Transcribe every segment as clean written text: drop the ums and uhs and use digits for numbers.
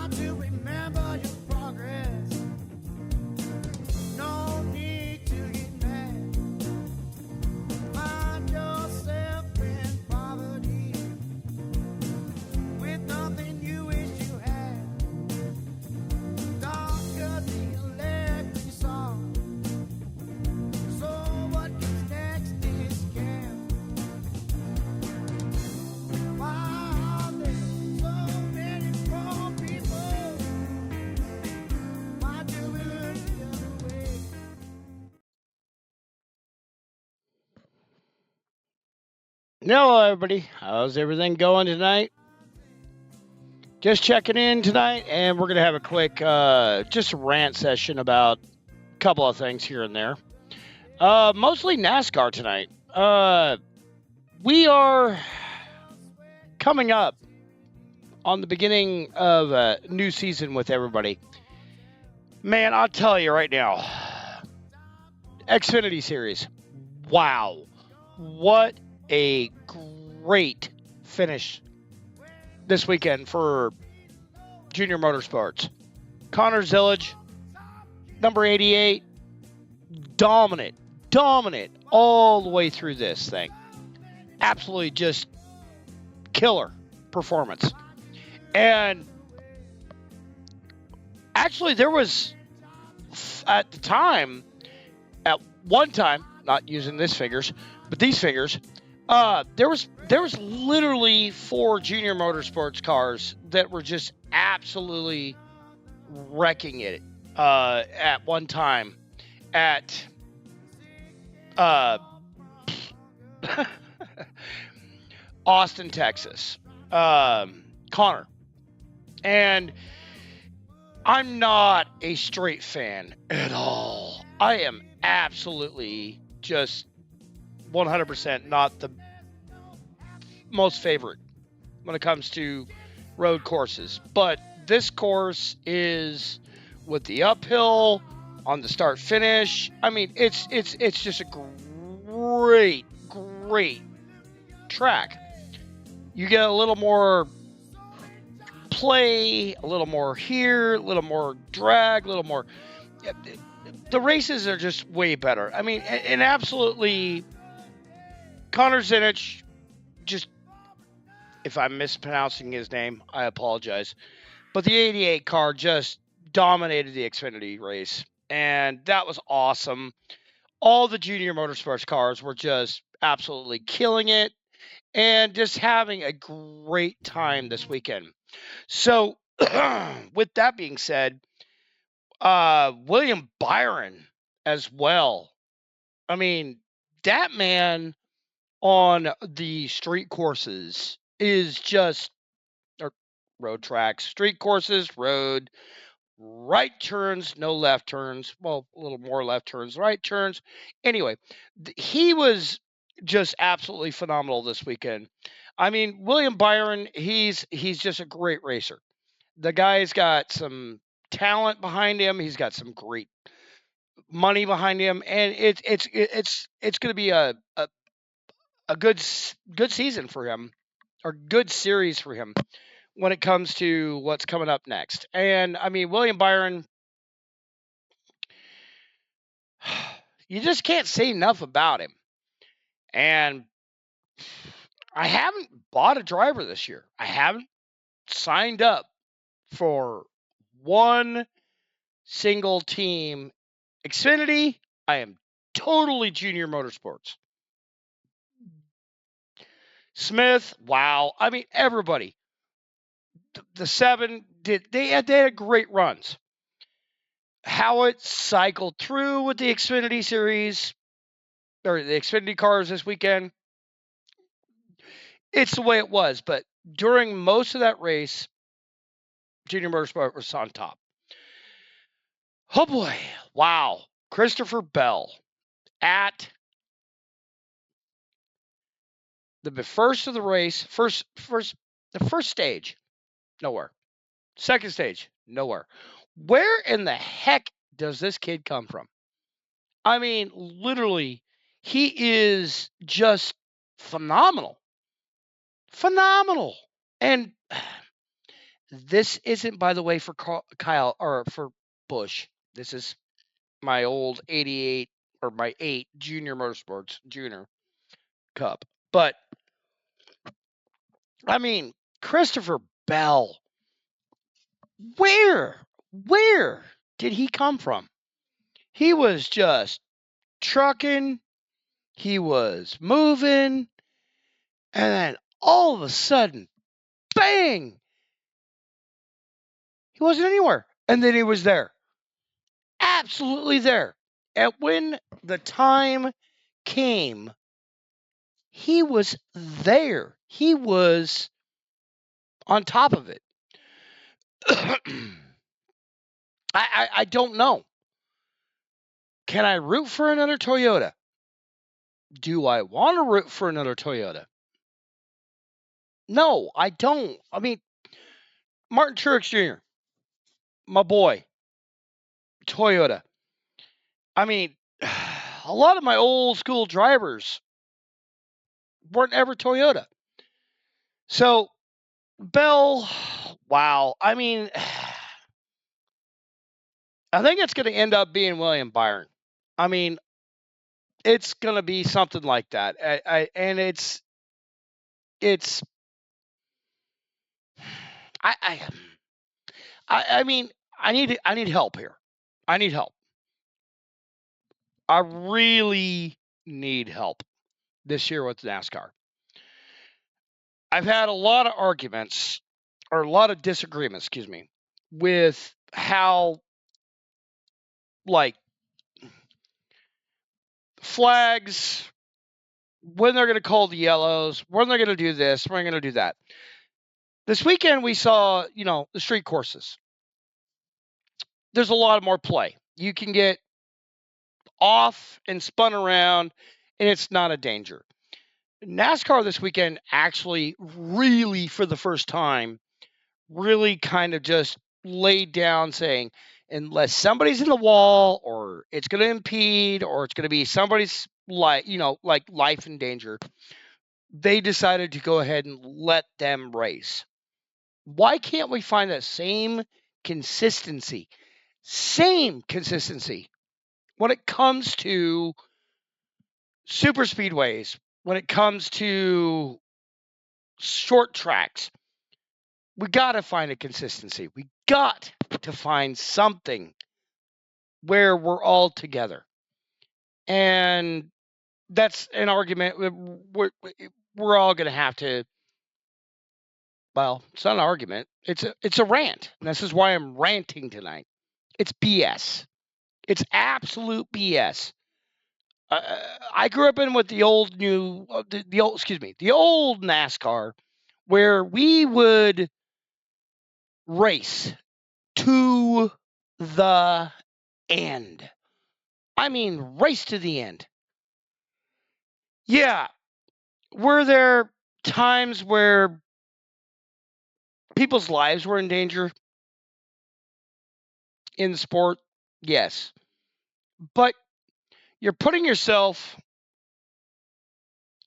want to remember your progress. No need to get mad. Find yourself in poverty with nothing you wish you had. Darker the electric song. So what comes next is scam. Why are there so many poor people? Why do we look the other way? Hello, everybody. How's everything going tonight? Just checking in tonight, and we're going to have a quick, just a rant session about a couple of things here and there. Mostly NASCAR tonight. We are coming up on the beginning of a new season with everybody. Man, I'll tell you right now, Xfinity Series. Wow. What a great finish this weekend for Junior Motorsports. Connor Zillage, number 88, dominant all the way through this thing. Absolutely just killer performance. And actually there was at one time, not using these figures, but these figures, there was literally 4 Junior Motorsports cars that were just absolutely wrecking it at one time at Austin, Texas. Connor. And I'm not a straight fan at all. I am absolutely just 100% not the most favorite when it comes to road courses. But this course is with the uphill on the start finish. I mean, it's just a great track. You get a little more play, a little more here, a little more drag, a little more. The races are just way better. I mean, and absolutely, Connor Zinich, just, if I'm mispronouncing his name, I apologize. But the 88 car just dominated the Xfinity race, and that was awesome. All the Junior Motorsports cars were just absolutely killing it and just having a great time this weekend. So, with that being said, William Byron as well. I mean, that man on the street courses is just, or road tracks, street courses, road, right turns, no left turns. Well, a little more left turns, right turns. Anyway, he was just absolutely phenomenal this weekend. I mean, William Byron, he's just a great racer. The guy's got some talent behind him. He's got some great money behind him, and it's going to be a good season for him, or good series for him when it comes to what's coming up next. And I mean, William Byron, you just can't say enough about him. And I haven't bought a driver this year. I haven't signed up for one single team. Xfinity, I am totally Junior Motorsports. Smith, wow. I mean, everybody. The 7 they had great runs. How it cycled through with the Xfinity series or the Xfinity cars this weekend, it's the way it was. But during most of that race, Junior Motorsport was on top. Oh boy, wow. Christopher Bell at the first of the race, the first stage, nowhere. Second stage, nowhere. Where in the heck does this kid come from? I mean, literally, he is just phenomenal. Phenomenal. And This isn't, by the way, for Kyle or for Bush. This is my old 88 or my 8 Junior Motorsports Junior Cup. But I mean, Christopher Bell, where did he come from? He was just trucking, he was moving, and then all of a sudden, bang! He wasn't anywhere. And then he was there. Absolutely there. And when the time came, he was there. He was on top of it. I don't know. Can I root for another Toyota? Do I want to root for another Toyota? No, I don't. I mean, Martin Truex Jr., my boy, Toyota. I mean, a lot of my old school drivers weren't ever Toyota. So, Bell, wow. I mean, I think it's going to end up being William Byron. I mean, it's going to be something like that. And it's I I mean, I need help here. I need help. I really need help this year with NASCAR. I've had a lot of arguments or a lot of disagreements, excuse me, with how like flags, when they're going to call the yellows, when they're going to do this, when they're going to do that. This weekend we saw, the street courses. There's a lot more play. You can get off and spun around, and it's not a danger. NASCAR this weekend actually really, for the first time, really kind of just laid down saying, unless somebody's in the wall or it's going to impede or it's going to be somebody's life, like life in danger, they decided to go ahead and let them race. Why can't we find that same consistency? When it comes to super speedways, when it comes to short tracks, we got to find a consistency. We got to find something where we're all together. And that's an argument we're all going to have to. Well, it's not an argument. It's a rant. And this is why I'm ranting tonight. It's BS. It's absolute BS. I grew up in with the old the old NASCAR, where we would race to the end. I mean, race to the end. Yeah, were there times where people's lives were in danger in the sport? Yes, but you're putting yourself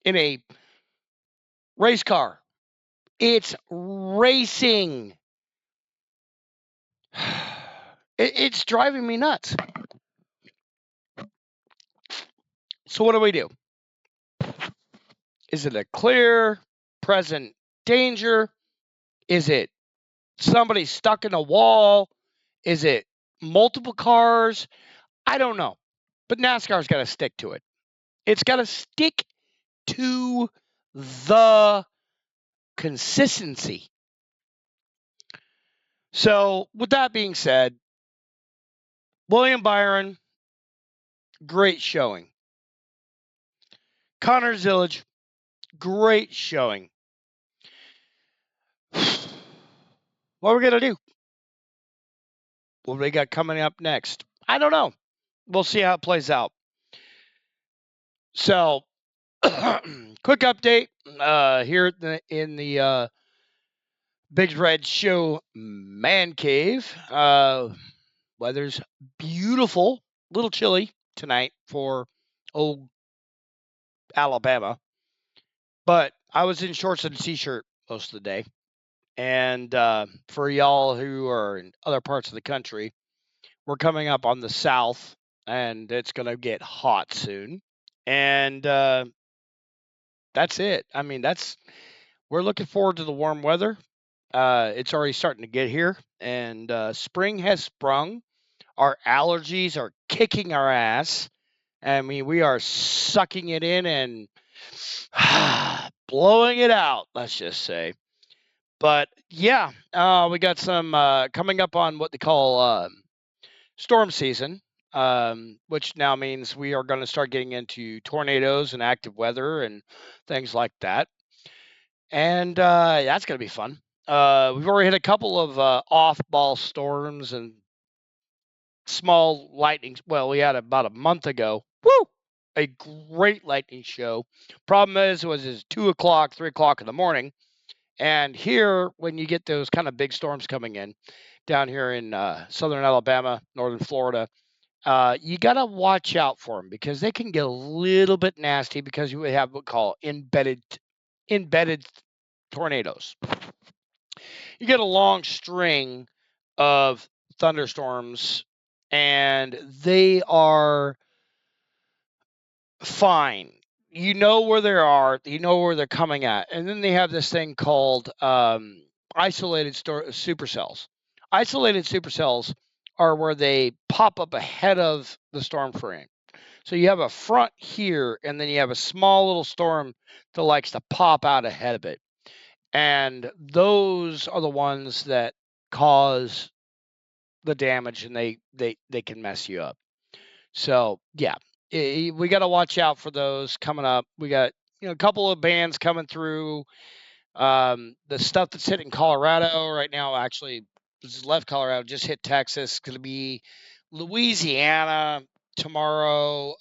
in a race car. It's racing. It's driving me nuts. So what do we do? Is it a clear, present danger? Is it somebody stuck in a wall? Is it multiple cars? I don't know. But NASCAR's got to stick to it. It's got to stick to the consistency. So, with that being said, William Byron, great showing. Connor Zillage, great showing. What are we going to do? What do we got coming up next? I don't know. We'll see how it plays out. So, quick update here in the Big Red Show Man Cave. Weather's beautiful, a little chilly tonight for old Alabama, but I was in shorts and a t-shirt most of the day, And for y'all who are in other parts of the country, we're coming up on the south, and it's going to get hot soon. And that's it. I mean, we're looking forward to the warm weather. It's already starting to get here, and spring has sprung. Our allergies are kicking our ass. I mean, we are sucking it in and blowing it out, let's just say. But yeah, we got some coming up on what they call storm season, which now means we are going to start getting into tornadoes and active weather and things like that. And that's going to be fun. We've already had a couple of off-ball storms and small lightning. Well, we had about a month ago. Woo! A great lightning show. Problem is, it's 2 o'clock, 3 o'clock in the morning. And here, when you get those kind of big storms coming in down here in southern Alabama, northern Florida, you got to watch out for them because they can get a little bit nasty because you have what we call embedded tornadoes. You get a long string of thunderstorms, and they are fine. You know where they are, you know where they're coming at. And then they have this thing called isolated supercells. Isolated supercells are where they pop up ahead of the storm front. So you have a front here, and then you have a small little storm that likes to pop out ahead of it. And those are the ones that cause the damage, and they can mess you up. So yeah, we got to watch out for those coming up. We got a couple of bands coming through. The stuff that's hitting Colorado right now, actually, this has left Colorado, just hit Texas. Going to be Louisiana tomorrow,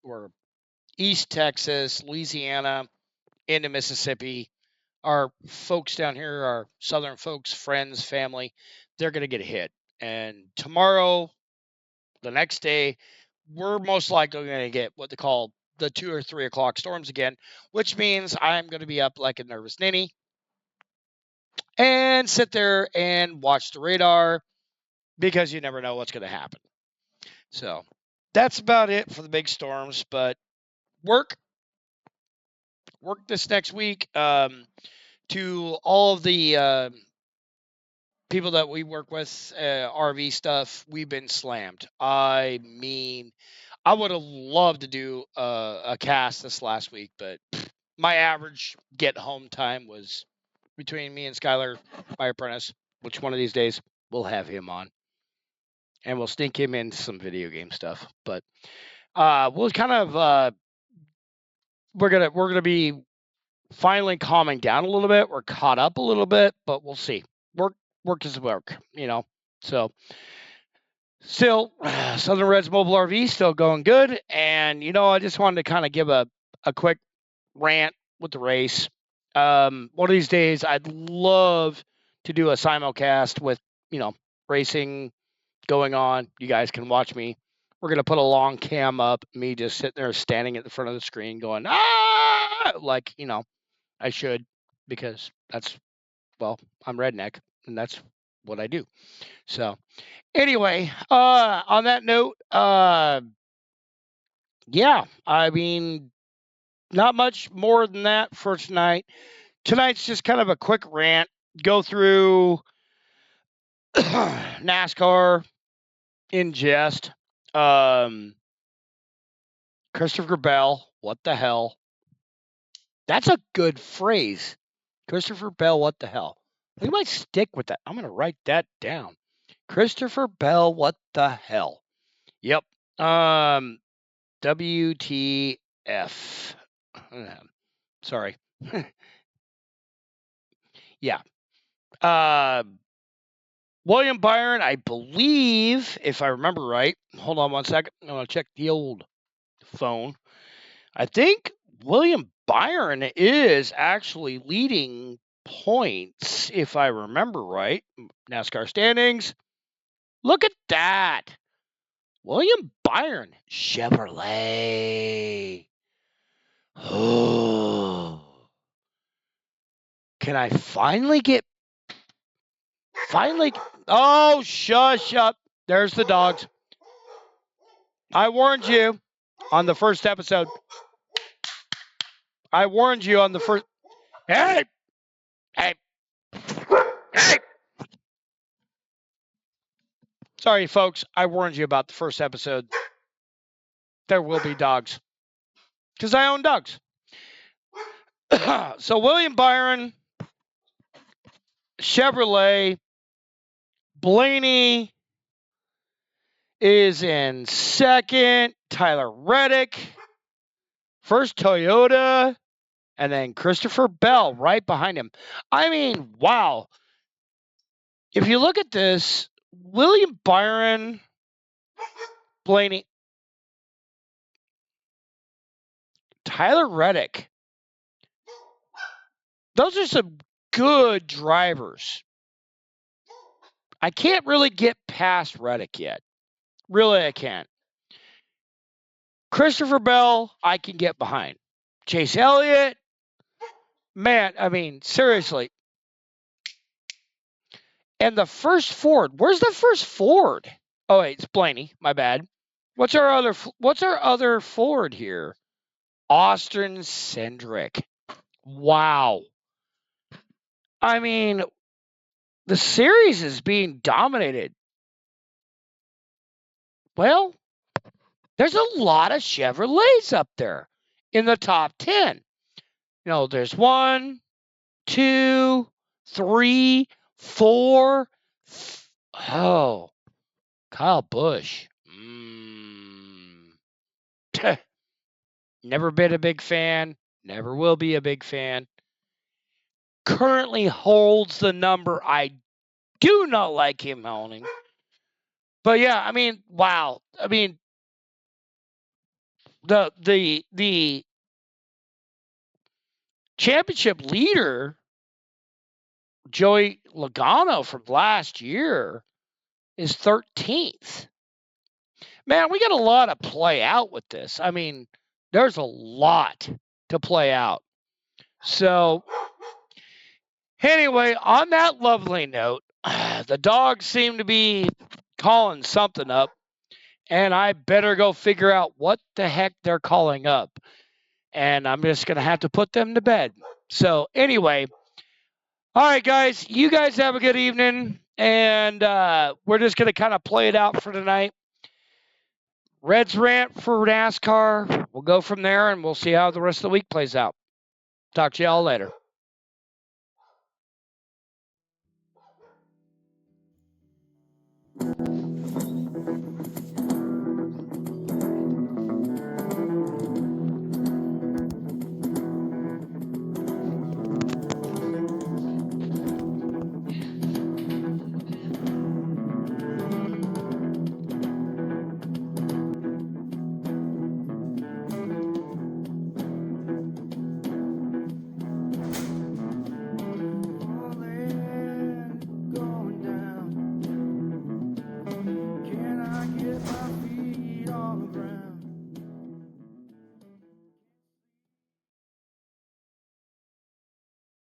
or East Texas, Louisiana, into Mississippi. Our folks down here, our southern folks, friends, family, they're going to get hit. And tomorrow, the next day, we're most likely going to get what they call the 2 or 3 o'clock storms again, which means I'm going to be up like a nervous ninny and sit there and watch the radar because you never know what's going to happen. So that's about it for the big storms. But work this next week. To all of the people that we work with, RV stuff, we've been slammed. I mean, I would have loved to do a cast this last week, but my average get home time was between me and Skylar, my apprentice, which one of these days we'll have him on, and we'll sneak him in some video game stuff. But we'll kind of we're gonna be finally calming down a little bit. We're caught up a little bit, but we'll see. Work is work, So still, Southern Reds Mobile RV still going good. And I just wanted to kind of give a quick rant with the race. One of these days, I'd love to do a simulcast with racing going on. You guys can watch me. We're gonna put a long cam up, me just sitting there standing at the front of the screen going like I should, because I'm redneck and that's what I do. So anyway, on that note, yeah, I mean, not much more than that for tonight. Tonight's just kind of a quick rant, go through NASCAR in jest. Christopher Bell, what the hell? That's a good phrase. Christopher Bell, what the hell? We might stick with that. I'm going to write that down. Christopher Bell, what the hell? Yep. WTF. Sorry. Yeah. William Byron, I believe, if I remember right. Hold on one second. I'm going to check the old phone. I think William Byron is actually leading points, if I remember right. NASCAR standings. Look at that. William Byron, Chevrolet. Oh. Can I finally get finally. Oh, shush up. There's the dogs. I warned you on the first episode. I warned you on the first. Hey! Hey! Hey! Sorry, folks. I warned you about the first episode. There will be dogs. Because I own dogs. So William Byron, Chevrolet, Blaney is in second. Tyler Reddick, first Toyota, and then Christopher Bell right behind him. I mean, wow. If you look at this, William Byron, Blaney, Tyler Reddick, those are some good drivers. I can't really get past Reddick yet. Really, I can't. Christopher Bell, I can get behind. Chase Elliott, man, I mean, seriously. And the first Ford, where's the first Ford? Oh wait, it's Blaney. My bad. What's our other Ford here? Austin Cindric. Wow. I mean, the series is being dominated. Well, there's a lot of Chevrolets up there in the top 10. You know, there's 1, 2, 3, 4. Oh, Kyle Busch. Never been a big fan. Never will be a big fan. Currently holds the number. I do not like him owning. But yeah, I mean, wow. I mean, the championship leader, Joey Logano from last year, is 13th. Man, we got a lot to play out with this. I mean, there's a lot to play out. So, anyway, on that lovely note, the dogs seem to be calling something up, and I better go figure out what the heck they're calling up. And I'm just going to have to put them to bed. So, anyway, all right, guys, you guys have a good evening, and we're just going to kind of play it out for tonight. Red's Rant for NASCAR. We'll go from there, and we'll see how the rest of the week plays out. Talk to y'all later.